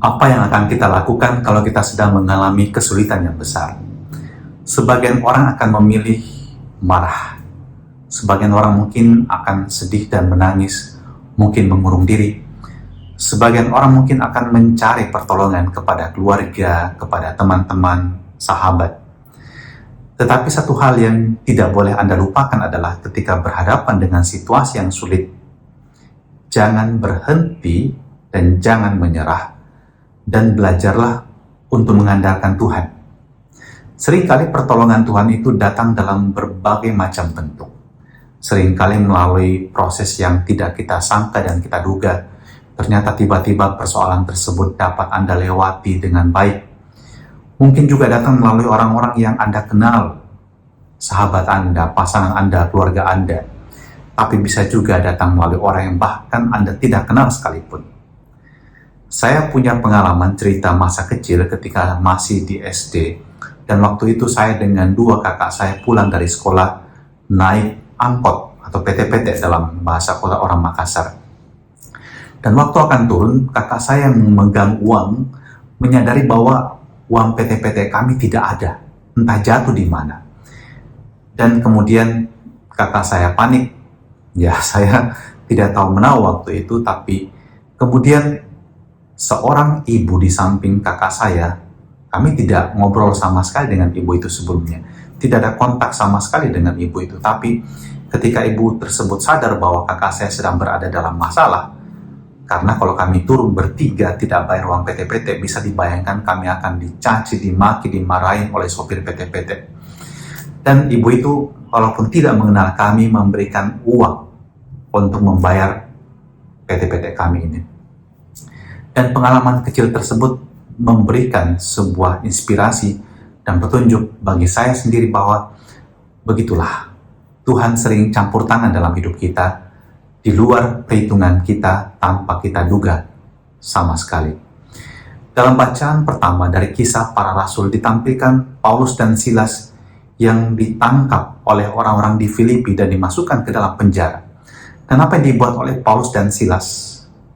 Apa yang akan kita lakukan kalau kita sedang mengalami kesulitan yang besar? Sebagian orang akan memilih marah. Sebagian orang mungkin akan sedih dan menangis, mungkin mengurung diri. Sebagian orang mungkin akan mencari pertolongan kepada keluarga, kepada teman-teman, sahabat. Tetapi satu hal yang tidak boleh Anda lupakan adalah ketika berhadapan dengan situasi yang sulit, jangan berhenti dan jangan menyerah, dan belajarlah untuk mengandalkan Tuhan. Seringkali pertolongan Tuhan itu datang dalam berbagai macam bentuk. Seringkali melalui proses yang tidak kita sangka dan kita duga. Ternyata tiba-tiba persoalan tersebut dapat Anda lewati dengan baik. Mungkin juga datang melalui orang-orang yang Anda kenal, sahabat Anda, pasangan Anda, keluarga Anda. Tapi bisa juga datang melalui orang yang bahkan Anda tidak kenal sekalipun. Saya punya pengalaman cerita masa kecil ketika masih di SD, dan waktu itu saya dengan dua kakak saya pulang dari sekolah naik angkot atau PT-PT dalam bahasa kota orang Makassar. Dan waktu akan turun, kakak saya yang memegang uang menyadari bahwa uang PT-PT kami tidak ada, entah jatuh di mana. Dan kemudian kakak saya panik. Ya, saya tidak tahu menahu waktu itu, tapi kemudian seorang ibu di samping kakak saya, kami tidak ngobrol sama sekali dengan ibu itu sebelumnya. Tidak ada kontak sama sekali dengan ibu itu. Tapi ketika ibu tersebut sadar bahwa kakak saya sedang berada dalam masalah, karena kalau kami turun bertiga tidak bayar uang PT-PT, bisa dibayangkan kami akan dicaci, dimaki, dimarahin oleh sopir PT-PT. Dan ibu itu walaupun tidak mengenal kami memberikan uang untuk membayar PT-PT kami ini. Dan pengalaman kecil tersebut memberikan sebuah inspirasi dan petunjuk bagi saya sendiri bahwa begitulah Tuhan sering campur tangan dalam hidup kita di luar perhitungan kita tanpa kita duga sama sekali. Dalam bacaan pertama dari Kisah Para Rasul ditampilkan Paulus dan Silas yang ditangkap oleh orang-orang di Filipi dan dimasukkan ke dalam penjara. Dan apa yang dibuat oleh Paulus dan Silas?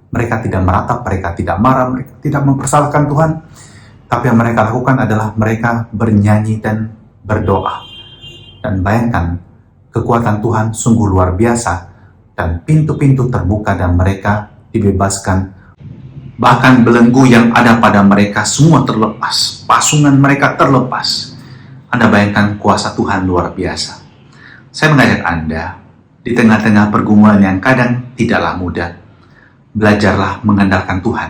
Mereka tidak meratap, mereka tidak marah, mereka tidak mempersalahkan Tuhan. Tapi yang mereka lakukan adalah mereka bernyanyi dan berdoa. Dan bayangkan, kekuatan Tuhan sungguh luar biasa. Dan pintu-pintu terbuka dan mereka dibebaskan. Bahkan belenggu yang ada pada mereka semua terlepas. Pasungan mereka terlepas. Anda bayangkan kuasa Tuhan luar biasa. Saya mengajak Anda, di tengah-tengah pergumulan yang kadang tidaklah mudah, belajarlah mengandalkan Tuhan.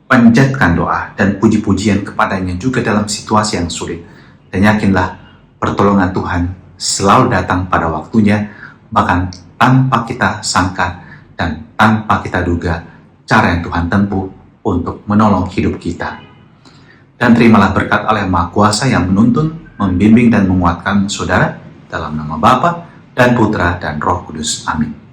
Panjatkan doa dan puji-pujian kepadanya juga dalam situasi yang sulit. Dan yakinlah pertolongan Tuhan selalu datang pada waktunya, bahkan tanpa kita sangka dan tanpa kita duga cara yang Tuhan tempuh untuk menolong hidup kita. Dan terimalah berkat Allah yang Maha Kuasa yang menuntun, membimbing dan menguatkan saudara dalam nama Bapa dan Putra dan Roh Kudus. Amin.